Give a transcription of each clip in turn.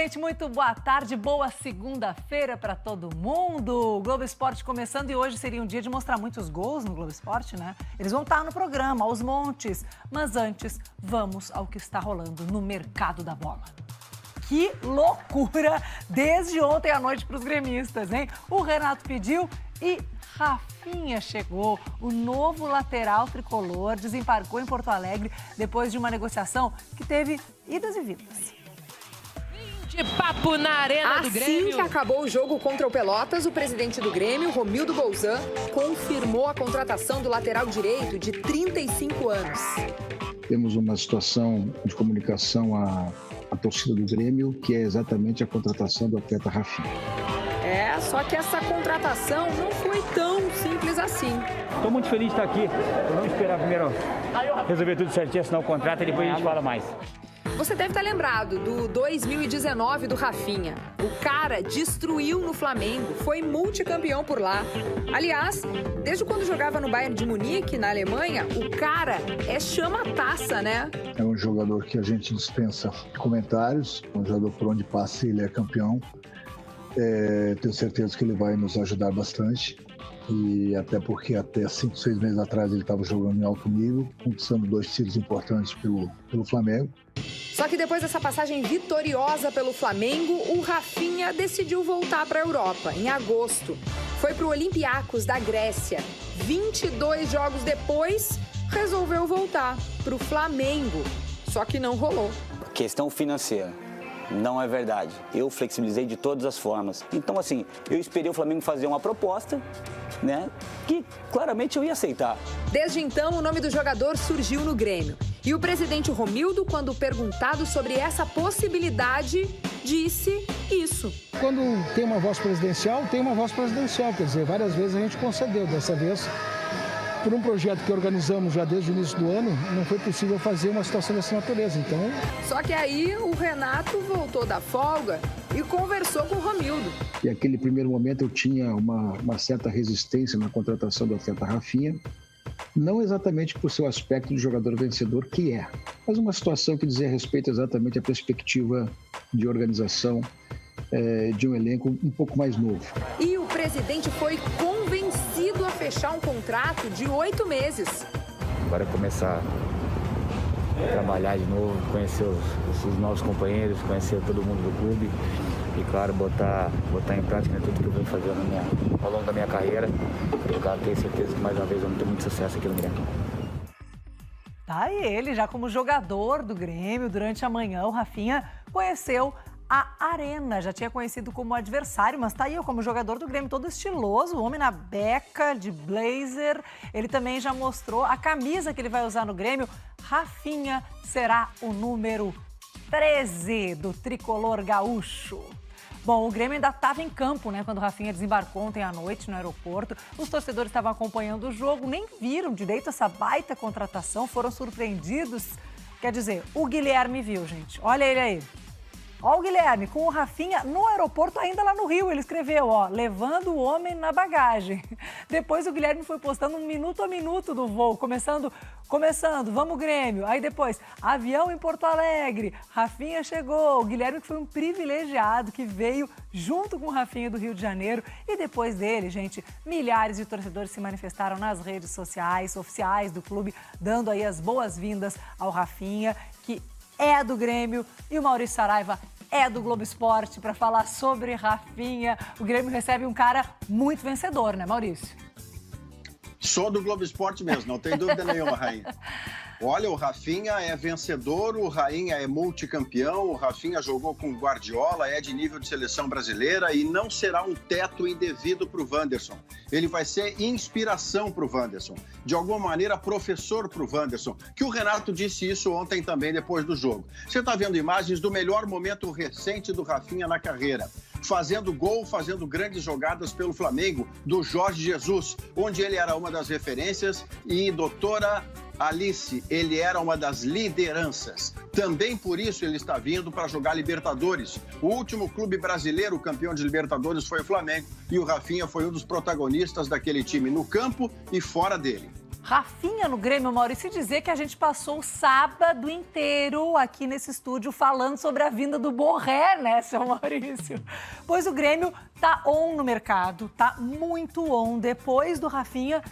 gente, muito boa tarde, boa segunda-feira para todo mundo. O Globo Esporte começando e hoje seria um dia de mostrar muitos gols no Globo Esporte, né? Eles vão estar no programa, aos montes. Mas antes, vamos ao que está rolando no mercado da bola. Que loucura desde ontem à noite para os gremistas, hein? O Renato pediu e Rafinha chegou. O novo lateral tricolor desembarcou em Porto Alegre depois de uma negociação que teve idas e vindas. De papo na Arena do Grêmio. Assim que acabou o jogo contra o Pelotas, o presidente do Grêmio, Romildo Bolzan, confirmou a contratação do lateral direito de 35 anos. Temos uma situação de comunicação à torcida do Grêmio, que é exatamente a contratação do atleta Rafinha. Só que essa contratação não foi tão simples assim. Estou muito feliz de estar aqui. Vamos esperar primeiro resolver tudo certinho, assinar o contrato e depois a gente fala mais. Você deve estar lembrado do 2019 do Rafinha. O cara destruiu no Flamengo, foi multicampeão por lá. Aliás, desde quando jogava no Bayern de Munique, na Alemanha, o cara chama-taça, né? É um jogador que a gente dispensa comentários, um jogador por onde passa ele é campeão. Tenho certeza que ele vai nos ajudar bastante. E até porque até 5, 6 meses atrás ele estava jogando em alto nível, conquistando 2 títulos importantes pelo Flamengo. Só que depois dessa passagem vitoriosa pelo Flamengo, o Rafinha decidiu voltar para a Europa, em agosto. Foi para o Olympiacos da Grécia. 22 jogos depois, resolveu voltar para o Flamengo. Só que não rolou. Questão financeira. Não é verdade. Eu flexibilizei de todas as formas. Então, assim, eu esperei o Flamengo fazer uma proposta, né, que claramente eu ia aceitar. Desde então, o nome do jogador surgiu no Grêmio. E o presidente Romildo, quando perguntado sobre essa possibilidade, disse isso. Quando tem uma voz presidencial, tem uma voz presidencial. Quer dizer, várias vezes a gente concedeu. Dessa vez, por um projeto que organizamos já desde o início do ano, não foi possível fazer uma situação dessa natureza, então... Só que aí o Renato voltou da folga e conversou com o Romildo. E naquele primeiro momento eu tinha uma certa resistência na contratação do atleta Rafinha, não exatamente por seu aspecto de jogador vencedor, que é, mas uma situação que dizia respeito exatamente à perspectiva de organização de um elenco um pouco mais novo. E o presidente foi convencido a fechar um contrato de 8 meses. Agora começar a trabalhar de novo, conhecer os novos companheiros, conhecer todo mundo do clube e, claro, botar em prática, né, tudo que eu venho fazendo ao longo da minha carreira. Eu, claro, tenho certeza que mais uma vez eu vou ter muito sucesso aqui no Grêmio. Tá aí ele, já como jogador do Grêmio, durante a manhã o Rafinha conheceu a Arena, já tinha conhecido como adversário, mas tá aí como jogador do Grêmio, todo estiloso, o homem na beca, de blazer. Ele também já mostrou a camisa que ele vai usar no Grêmio. Rafinha será o número 13 do tricolor gaúcho. Bom, o Grêmio ainda estava em campo, né, quando o Rafinha desembarcou ontem à noite no aeroporto. Os torcedores estavam acompanhando o jogo, nem viram direito essa baita contratação, foram surpreendidos. Quer dizer, o Guilherme viu, gente. Olha ele aí. Ó o Guilherme, com o Rafinha no aeroporto, ainda lá no Rio, ele escreveu, ó, levando o homem na bagagem. Depois o Guilherme foi postando um minuto a minuto do voo, começando, vamos Grêmio. Aí depois, avião em Porto Alegre, Rafinha chegou. O Guilherme que foi um privilegiado, que veio junto com o Rafinha do Rio de Janeiro. E depois dele, gente, milhares de torcedores se manifestaram nas redes sociais, oficiais do clube, dando aí as boas-vindas ao Rafinha, que é do Grêmio, e o Maurício Saraiva é do Globo Esporte para falar sobre Rafinha. O Grêmio recebe um cara muito vencedor, né, Maurício? Sou do Globo Esporte mesmo, não tem dúvida nenhuma, Rainha. Olha, o Rafinha é vencedor, o Rainha é multicampeão, o Rafinha jogou com o Guardiola, é de nível de seleção brasileira e não será um teto indevido para o Wanderson. Ele vai ser inspiração para o Wanderson, de alguma maneira professor para o Wanderson, que o Renato disse isso ontem também depois do jogo. Você está vendo imagens do melhor momento recente do Rafinha na carreira. Fazendo gol, fazendo grandes jogadas pelo Flamengo, do Jorge Jesus, onde ele era uma das referências e doutora Alice, ele era uma das lideranças. Também por isso ele está vindo para jogar Libertadores. O último clube brasileiro campeão de Libertadores foi o Flamengo e o Rafinha foi um dos protagonistas daquele time no campo e fora dele. Rafinha no Grêmio, Maurício, dizer que a gente passou o sábado inteiro aqui nesse estúdio falando sobre a vinda do Borré, né, seu Maurício? Pois o Grêmio tá on no mercado, tá muito on. Depois do Rafinha,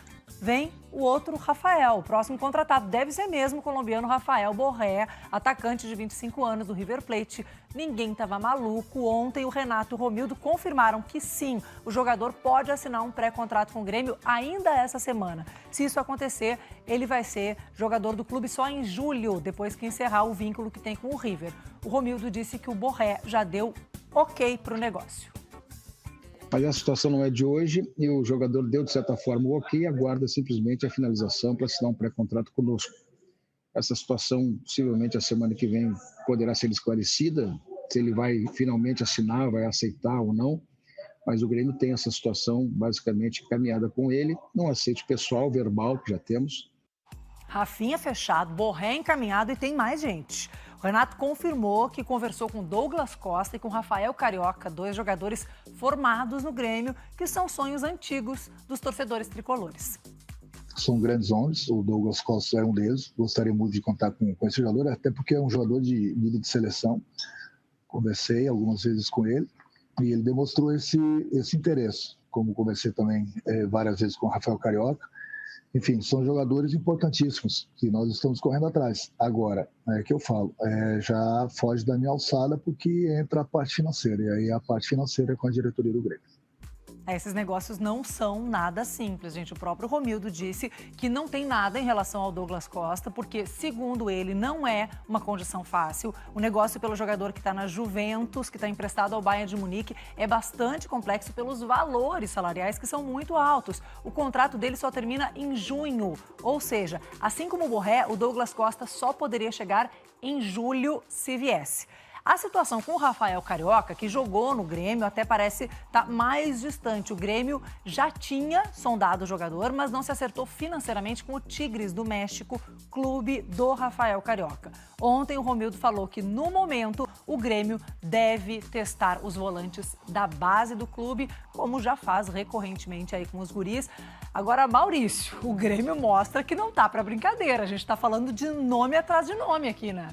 vem o outro Rafael, o próximo contratado. Deve ser mesmo o colombiano Rafael Borré, atacante de 25 anos do River Plate. Ninguém estava maluco. Ontem o Renato e o Romildo confirmaram que sim, o jogador pode assinar um pré-contrato com o Grêmio ainda essa semana. Se isso acontecer, ele vai ser jogador do clube só em julho, depois que encerrar o vínculo que tem com o River. O Romildo disse que o Borré já deu ok para o negócio. Mas a situação não é de hoje e o jogador deu, de certa forma, o ok e aguarda simplesmente a finalização para assinar um pré-contrato conosco. Essa situação, possivelmente, a semana que vem poderá ser esclarecida, se ele vai finalmente assinar, vai aceitar ou não, mas o Grêmio tem essa situação basicamente caminhada com ele, não aceite pessoal, verbal, que já temos. Rafinha fechado, Borré encaminhado e tem mais gente. O Renato confirmou que conversou com Douglas Costa e com Rafael Carioca, 2 jogadores formados no Grêmio, que são sonhos antigos dos torcedores tricolores. São grandes homens, o Douglas Costa é um deles, gostaria muito de contar com esse jogador, até porque é um jogador de nível de seleção. Conversei algumas vezes com ele e ele demonstrou esse interesse, como conversei também várias vezes com o Rafael Carioca. Enfim, são jogadores importantíssimos que nós estamos correndo atrás. Agora, é que eu falo, já foge da minha alçada porque entra a parte financeira. E aí a parte financeira é com a diretoria do Grêmio. Esses negócios não são nada simples, gente. O próprio Romildo disse que não tem nada em relação ao Douglas Costa, porque, segundo ele, não é uma condição fácil. O negócio pelo jogador que está na Juventus, que está emprestado ao Bayern de Munique, é bastante complexo pelos valores salariais que são muito altos. O contrato dele só termina em junho, ou seja, assim como o Borré, o Douglas Costa só poderia chegar em julho se viesse. A situação com o Rafael Carioca, que jogou no Grêmio, até parece estar mais distante. O Grêmio já tinha sondado o jogador, mas não se acertou financeiramente com o Tigres do México, clube do Rafael Carioca. Ontem o Romildo falou que, no momento, o Grêmio deve testar os volantes da base do clube, como já faz recorrentemente aí com os guris. Agora, Maurício, o Grêmio mostra que não tá para brincadeira. A gente tá falando de nome atrás de nome aqui, né?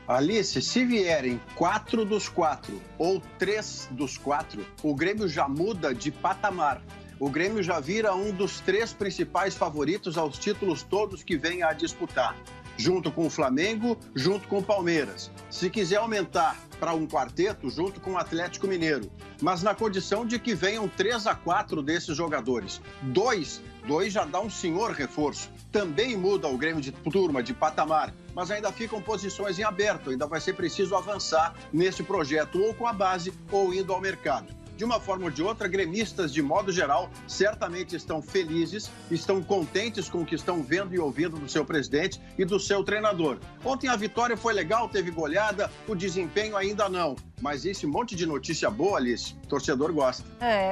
Alice, se vierem 4 dos 4 ou 3 dos 4, o Grêmio já muda de patamar. O Grêmio já vira um dos 3 principais favoritos aos títulos todos que vem a disputar. Junto com o Flamengo, junto com o Palmeiras. Se quiser aumentar para um quarteto, junto com o Atlético Mineiro. Mas na condição de que venham 3 a 4 desses jogadores. 2 já dá um senhor reforço. Também muda o Grêmio de turma, de patamar. Mas ainda ficam posições em aberto. Ainda vai ser preciso avançar nesse projeto, ou com a base, ou indo ao mercado. De uma forma ou de outra, gremistas, de modo geral, certamente estão felizes, estão contentes com o que estão vendo e ouvindo do seu presidente e do seu treinador. Ontem a vitória foi legal, teve goleada, o desempenho ainda não. Mas esse monte de notícia boa, Alice, o torcedor gosta.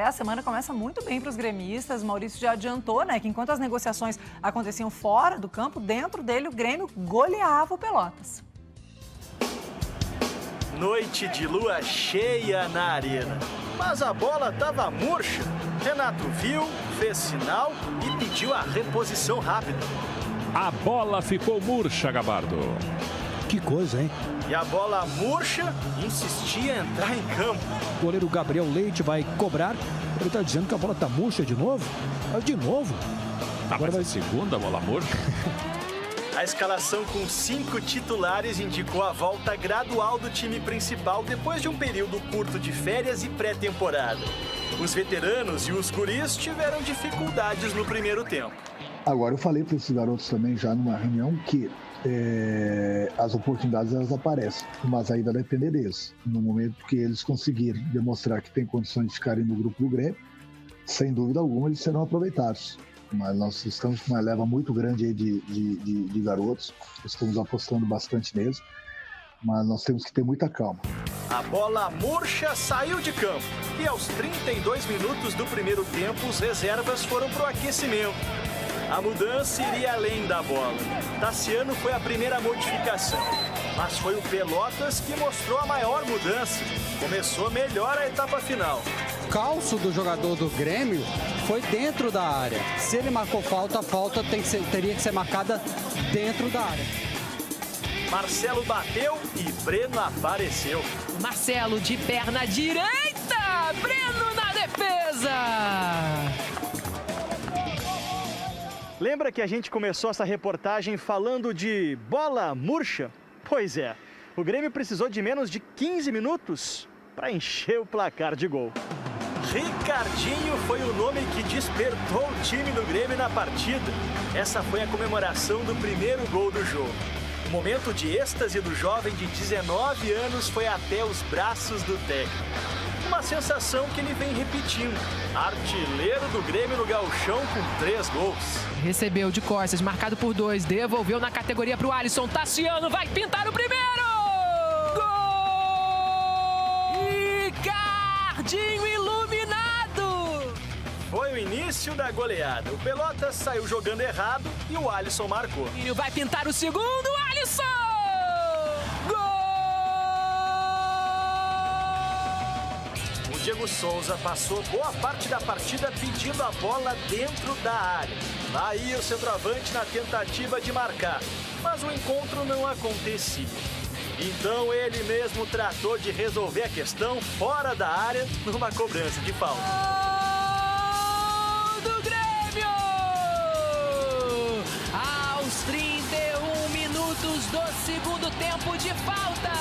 A semana começa muito bem para os gremistas. Maurício já adiantou, né, que enquanto as negociações aconteciam fora do campo, dentro dele o Grêmio goleava o Pelotas. Noite de lua cheia na arena. Mas a bola estava murcha. Renato viu, fez sinal e pediu a reposição rápida. A bola ficou murcha, Gabardo. Que coisa, hein? E a bola murcha insistia em entrar em campo. O goleiro Gabriel Leite vai cobrar. Ele está dizendo que a bola está murcha de novo? De novo? Agora vai segunda bola murcha. A escalação com 5 titulares indicou a volta gradual do time principal depois de um período curto de férias e pré-temporada. Os veteranos e os guris tiveram dificuldades no primeiro tempo. Agora, eu falei para esses garotos também já numa reunião que as oportunidades elas aparecem, mas ainda vai depender deles. No momento que eles conseguirem demonstrar que tem condições de ficarem no grupo do Grêmio, sem dúvida alguma eles serão aproveitados. Mas nós estamos com uma leva muito grande aí de garotos, estamos apostando bastante neles, mas nós temos que ter muita calma. A bola murcha saiu de campo e aos 32 minutos do primeiro tempo os reservas foram para o aquecimento. A mudança iria além da bola. Tassiano foi a primeira modificação, mas foi o Pelotas que mostrou a maior mudança. Começou melhor a etapa final. calço do jogador do Grêmio foi dentro da área. Se ele marcou falta, a falta teria que ser marcada dentro da área. Marcelo bateu e Breno apareceu. Marcelo de perna direita, Breno na defesa. Lembra que a gente começou essa reportagem falando de bola murcha? Pois é, o Grêmio precisou de menos de 15 minutos para encher o placar de gol. Ricardinho foi o nome que despertou o time do Grêmio na partida. Essa foi a comemoração do primeiro gol do jogo. O momento de êxtase do jovem de 19 anos foi até os braços do técnico. Uma sensação que ele vem repetindo. Artilheiro do Grêmio no Gauchão com 3 gols. Recebeu de costas, marcado por 2, devolveu na categoria pro Alisson. Tassiano vai pintar o primeiro! Gol! Ricardinho iluminado! Foi o início da goleada. O Pelotas saiu jogando errado e o Alisson marcou. Vai pintar o segundo, Alisson! Diego Souza passou boa parte da partida pedindo a bola dentro da área. Aí o centroavante na tentativa de marcar, mas o encontro não acontecia. Então ele mesmo tratou de resolver a questão fora da área numa cobrança de falta. Gol do Grêmio! Aos 31 minutos do segundo tempo de falta,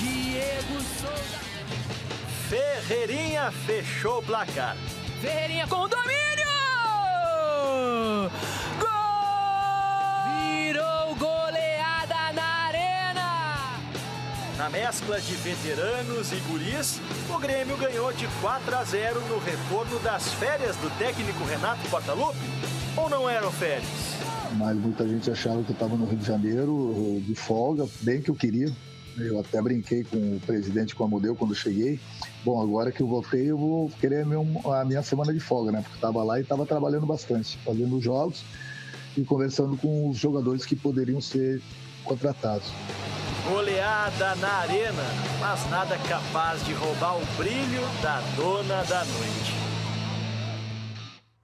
Diego Souza. Ferreirinha fechou o placar. Ferreirinha com domínio! Gol! Virou goleada na arena! Na mescla de veteranos e guris, o Grêmio ganhou de 4-0 no retorno das férias do técnico Renato Portaluppi. Ou não eram férias? Mas muita gente achava que eu estava no Rio de Janeiro de folga, bem que eu queria. Eu até brinquei com o presidente, com a Modelo, quando eu cheguei. Bom, agora que eu voltei, eu vou querer a minha semana de folga, né? Porque estava lá e estava trabalhando bastante, fazendo jogos e conversando com os jogadores que poderiam ser contratados. Goleada na arena, mas nada capaz de roubar o brilho da dona da noite.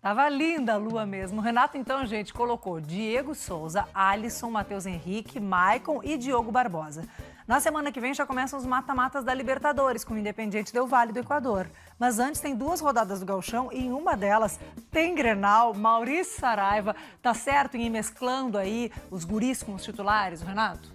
Tava linda a lua mesmo. O Renato, então, gente, colocou Diego Souza, Alisson, Matheus Henrique, Maicon e Diogo Barbosa. Na semana que vem já começam os mata-matas da Libertadores, com o Independiente Del Valle do Equador. Mas antes tem 2 rodadas do Gauchão e em uma delas tem Grenal. Maurício Saraiva, tá certo em ir mesclando aí os guris com os titulares, Renato?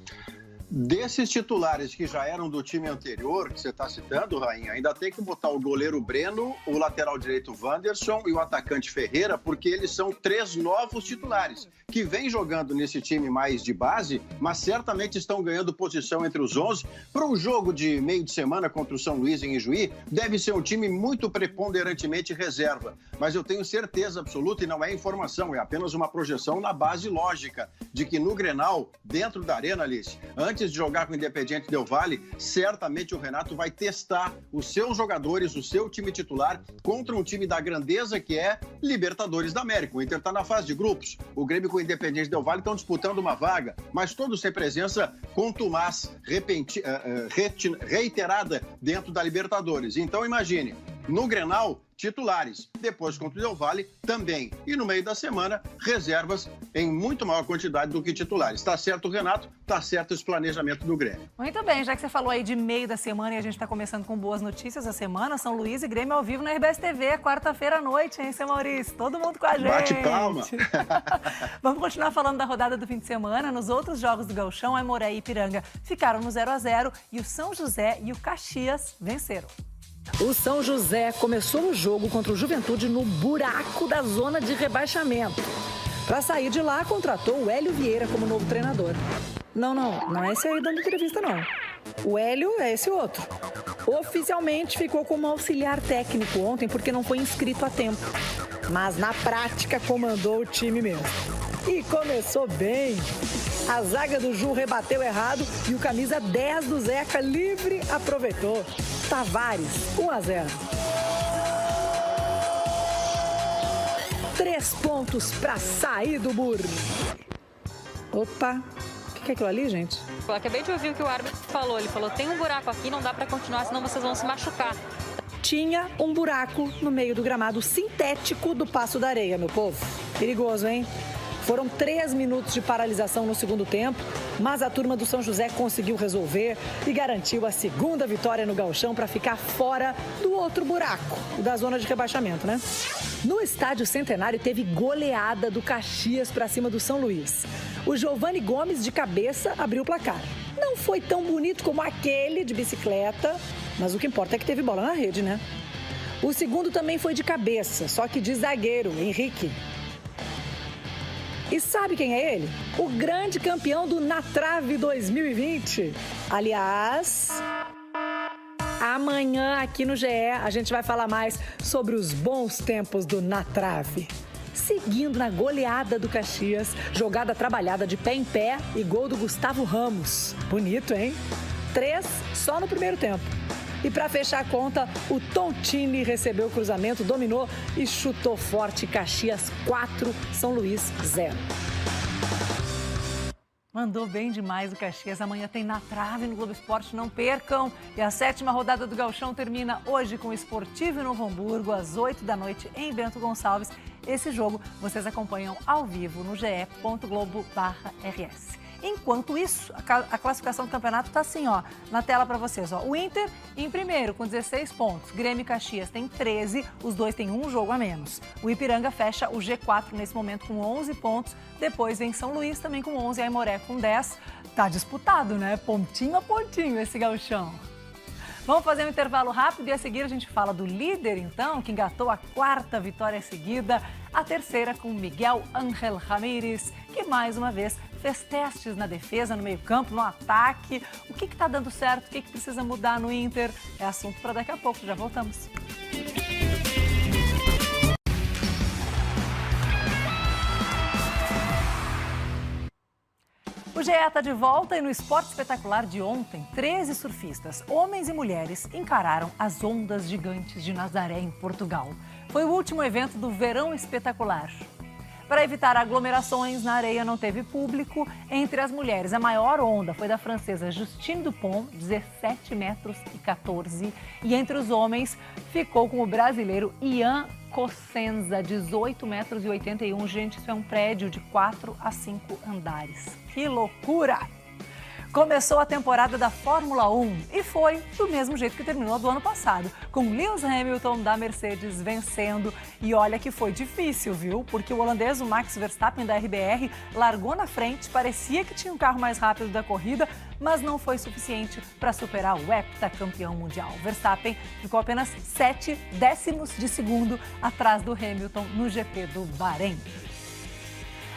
Desses titulares que já eram do time anterior, que você está citando, Rainha, ainda tem que botar o goleiro Breno, o lateral direito Wanderson e o atacante Ferreira, porque eles são 3 novos titulares, que vêm jogando nesse time mais de base, mas certamente estão ganhando posição entre os 11. Para um jogo de meio de semana contra o São Luís em Ijuí, deve ser um time muito preponderantemente reserva. Mas eu tenho certeza absoluta, e não é informação, é apenas uma projeção na base lógica, de que no Grenal, dentro da Arena, Alice, antes de jogar com o Independiente Del Valle, certamente o Renato vai testar os seus jogadores, o seu time titular, contra um time da grandeza que é Libertadores da América. O Inter está na fase de grupos, o Grêmio com o Independiente Del Valle estão disputando uma vaga, mas todos sem presença contumaz, reiterada dentro da Libertadores. Então imagine, no Grenal, titulares, depois contra o Del Valle também. E no meio da semana, reservas em muito maior quantidade do que titulares. Está certo o Renato, está certo esse planejamento do Grêmio. Muito bem, já que você falou aí de meio da semana e a gente está começando com boas notícias da semana, São Luís e Grêmio ao vivo na RBS TV, quarta-feira à noite, hein, seu Maurício? Todo mundo com a gente. Bate palma. Vamos continuar falando da rodada do fim de semana. Nos outros jogos do Gauchão, Aimoré e Ipiranga ficaram no 0-0 e o São José e o Caxias venceram. O São José começou o jogo contra o Juventude no buraco da zona de rebaixamento. Para sair de lá, contratou o Hélio Vieira como novo treinador. Não é esse aí dando entrevista, não. O Hélio é esse outro. Oficialmente ficou como auxiliar técnico ontem porque não foi inscrito a tempo. Mas na prática comandou o time mesmo. E começou bem. A zaga do Ju rebateu errado e o camisa 10 do Zeca livre aproveitou. Tavares, 1-0. 3 pontos para sair do burro. Opa, o que é aquilo ali, gente? Eu acabei de ouvir o que o árbitro falou. Ele falou, tem um buraco aqui, não dá para continuar, senão vocês vão se machucar. tinha um buraco no meio do gramado sintético do Paço da Areia, meu povo. Perigoso, hein? Foram 3 minutos de paralisação no segundo tempo, mas a turma do São José conseguiu resolver e garantiu a segunda vitória no gauchão para ficar fora do outro buraco, da zona de rebaixamento, né? No Estádio Centenário teve goleada do Caxias para cima do São Luís. O Giovani Gomes de cabeça abriu o placar. Não foi tão bonito como aquele de bicicleta, mas o que importa é que teve bola na rede, né? O segundo também foi de cabeça, só que de zagueiro, Henrique. E sabe quem é ele? O grande campeão do Na Trave 2020. Aliás, amanhã aqui no GE a gente vai falar mais sobre os bons tempos do Na Trave. Seguindo na goleada do Caxias, jogada trabalhada de pé em pé e gol do Gustavo Ramos. Bonito, hein? 3 só no primeiro tempo. E para fechar a conta, o Tontini recebeu o cruzamento, dominou e chutou forte. Caxias 4, São Luís 0. Mandou bem demais o Caxias. Amanhã tem Na Trave no Globo Esporte, não percam. E a 7ª rodada do Gauchão termina hoje com o Esportivo em Novo Hamburgo, às 8 da noite, em Bento Gonçalves. Esse jogo vocês acompanham ao vivo no ge.globo/rs. Enquanto isso, a classificação do campeonato está assim, ó, na tela para vocês. Ó. O Inter em primeiro, com 16 pontos. Grêmio e Caxias tem 13, os dois têm um jogo a menos. O Ipiranga fecha o G4 nesse momento com 11 pontos. Depois vem São Luís também com 11 e Aimoré com 10. Tá disputado, né? Pontinho a pontinho esse gauchão. Vamos fazer um intervalo rápido e a seguir a gente fala do líder, então, que engatou a 4ª vitória seguida, a 3ª com Miguel Ángel Ramírez, que mais uma vez fez testes na defesa, no meio-campo, no ataque. O que está dando certo? O que precisa mudar no Inter? É assunto para daqui a pouco. Já voltamos. O GE está de volta e no esporte espetacular de ontem, 13 surfistas, homens e mulheres, encararam as ondas gigantes de Nazaré, em Portugal. Foi o último evento do Verão Espetacular. Para evitar aglomerações na areia, não teve público. Entre as mulheres, a maior onda foi da francesa Justine Dupont, 17 metros e 14. E entre os homens, ficou com o brasileiro Ian Cosenza, 18 metros e 81. Gente, isso é um prédio de 4 a 5 andares. Que loucura! Começou a temporada da Fórmula 1 e foi do mesmo jeito que terminou do ano passado, com Lewis Hamilton da Mercedes vencendo. E olha que foi difícil, viu? Porque o holandês, o Max Verstappen da RBR, largou na frente, parecia que tinha um carro mais rápido da corrida, mas não foi suficiente para superar o heptacampeão mundial. Verstappen ficou apenas 7 décimos de segundo atrás do Hamilton no GP do Bahrein.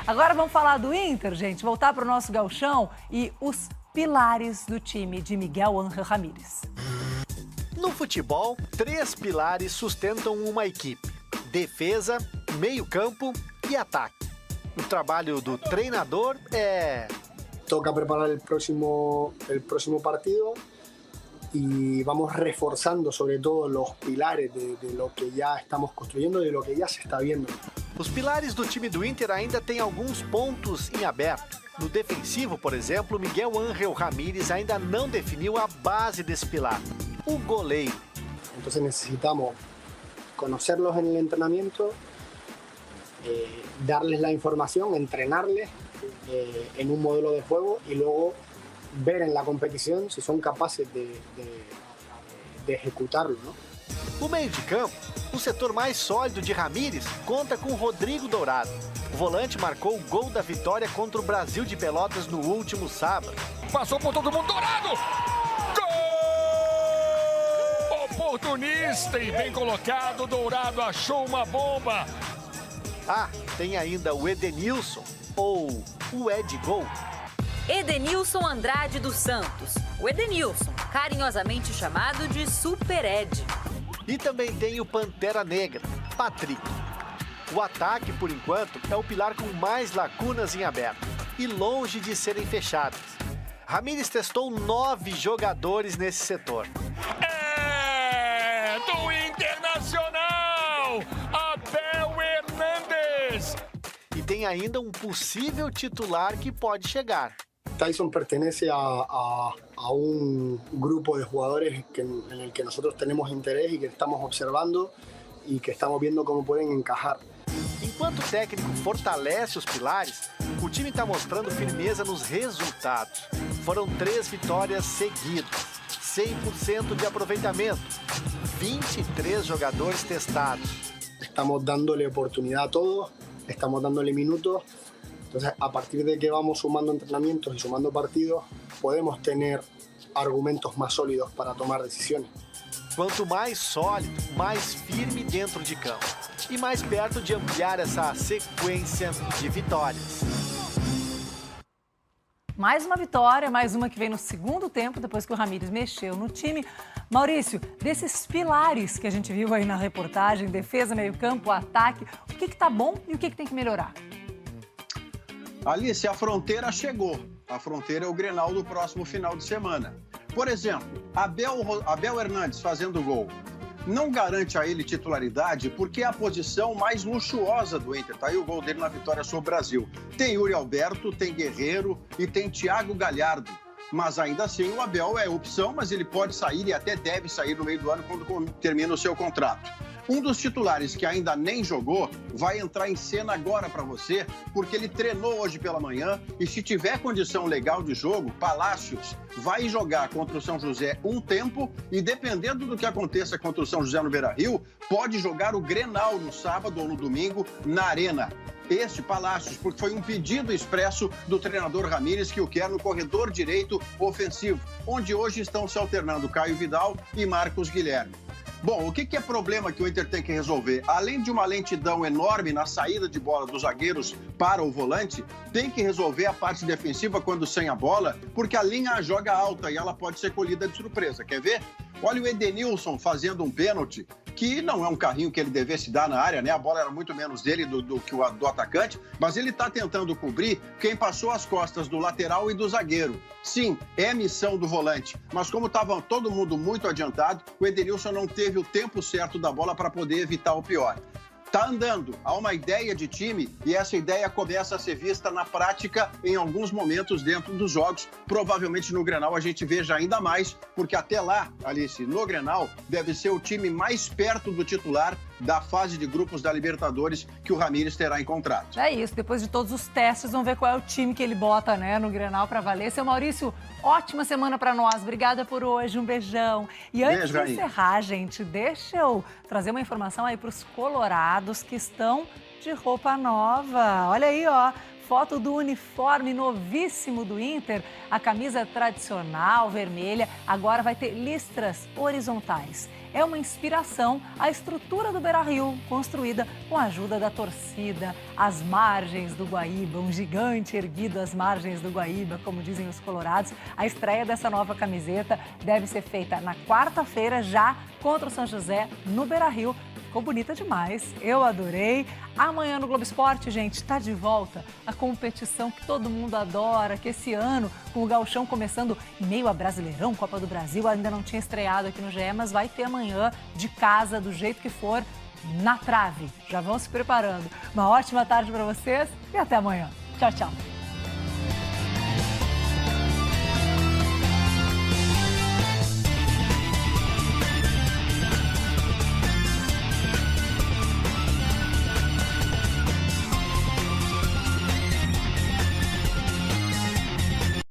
Agora vamos falar do Inter, gente, voltar para o nosso gauchão e os pilares do time de Miguel Ángel Ramírez. No futebol, 3 pilares sustentam uma equipe: defesa, meio-campo e ataque. O trabalho do treinador é... Toca preparar el próximo partido y vamos reforzando sobre todo los pilares de lo que ya estamos construyendo y de lo que ya se está viendo. Os pilares do time do Inter ainda têm alguns pontos em aberto. No defensivo, por exemplo, Miguel Ángel Ramírez ainda não definiu a base desse pilar: o goleiro. Entonces necesitamos conocerlos en el entrenamiento, darles la información, entrenarles en un modelo de juego y luego ver en la competición si son capaces de ejecutarlo, ¿no? O meio de campo, o setor mais sólido de Ramírez, conta com Rodrigo Dourado. O volante marcou o gol da vitória contra o Brasil de Pelotas no último sábado. Passou por todo mundo, Dourado! Gol! Oportunista e bem colocado, Dourado achou uma bomba. Ah, tem ainda o Edenilson, ou o Ed Gol. Edenilson Andrade dos Santos. O Edenilson, carinhosamente chamado de Super Ed. E também tem o Pantera Negra, Patrick. O ataque, por enquanto, é o pilar com mais lacunas em aberto e longe de serem fechadas. Ramírez testou 9 jogadores nesse setor. É do Internacional, Abel Hernandes. E tem ainda um possível titular que pode chegar: Tyson pertenece a un grupo de jugadores en el que nosotros tenemos interés y que estamos observando y que estamos viendo cómo pueden encajar. Enquanto o técnico fortalece os pilares, o time está mostrando firmeza nos resultados. Foram 3 vitórias seguidas, 100% de aproveitamento, 23 jogadores testados. Estamos dándole oportunidad a todos, estamos dándole minutos. Entonces, a partir de que vamos sumando entrenamientos y sumando partidos, podemos tener argumentos más sólidos para tomar decisiones. Quanto mais sólido, mais firme dentro de campo e mais perto de ampliar essa sequência de vitórias. Mais uma vitória, mais uma que vem no segundo tempo, depois que o Ramires mexeu no time. Maurício, desses pilares que a gente viu aí na reportagem, defesa, meio-campo, ataque, o que tá bom e o que tem que melhorar? Alice, a fronteira chegou. A fronteira é o Grenal do próximo final de semana. Por exemplo, Abel Hernandes fazendo gol. Não garante a ele titularidade porque é a posição mais luxuosa do Inter. Tá aí o gol dele na vitória sobre o Brasil. Tem Yuri Alberto, tem Guerreiro e tem Thiago Galhardo. Mas ainda assim o Abel é opção, mas ele pode sair e até deve sair no meio do ano quando termina o seu contrato. Um dos titulares que ainda nem jogou vai entrar em cena agora para você, porque ele treinou hoje pela manhã e se tiver condição legal de jogo, Palácios vai jogar contra o São José um tempo e dependendo do que aconteça contra o São José no Beira-Rio, pode jogar o Grenal no sábado ou no domingo na Arena. Este Palácios, porque foi um pedido expresso do treinador Ramires que o quer no corredor direito ofensivo, onde hoje estão se alternando Caio Vidal e Marcos Guilherme. Bom, o que é problema que o Inter tem que resolver? Além de uma lentidão enorme na saída de bola dos zagueiros para o volante, tem que resolver a parte defensiva quando sem a bola, porque a linha joga alta e ela pode ser colhida de surpresa. Quer ver? Olha o Edenilson fazendo um pênalti, que não é um carrinho que ele devesse dar na área, né? A bola era muito menos dele do que do atacante, mas ele está tentando cobrir quem passou as costas do lateral e do zagueiro. Sim, é missão do volante, mas como estava todo mundo muito adiantado, o Edenilson não teve o tempo certo da bola para poder evitar o pior. Tá andando, há uma ideia de time e essa ideia começa a ser vista na prática em alguns momentos dentro dos jogos. Provavelmente no Grenal a gente veja ainda mais, porque até lá, Alice, no Grenal deve ser o time mais perto do titular da fase de grupos da Libertadores que o Ramires terá em contrato. É isso, depois de todos os testes, vamos ver qual é o time que ele bota, né, no Grenal para valer. Seu Maurício, ótima semana para nós, obrigada por hoje, um beijão. E antes de encerrar, gente, deixa eu trazer uma informação aí para os colorados que estão de roupa nova. Olha aí, ó. Foto do uniforme novíssimo do Inter, a camisa tradicional vermelha, agora vai ter listras horizontais. É uma inspiração à estrutura do Beira-Rio, construída com a ajuda da torcida, às margens do Guaíba, um gigante erguido às margens do Guaíba, como dizem os colorados. A estreia dessa nova camiseta deve ser feita na quarta-feira, já contra o São José, no Beira-Rio. Ficou bonita demais, eu adorei. Amanhã no Globo Esporte, gente, está de volta a competição que todo mundo adora, que esse ano, com o Gauchão começando em meio a Brasileirão, Copa do Brasil, ainda não tinha estreado aqui no GE, mas vai ter amanhã de casa, do jeito que for, na trave. Já vão se preparando. Uma ótima tarde para vocês e até amanhã. Tchau, tchau.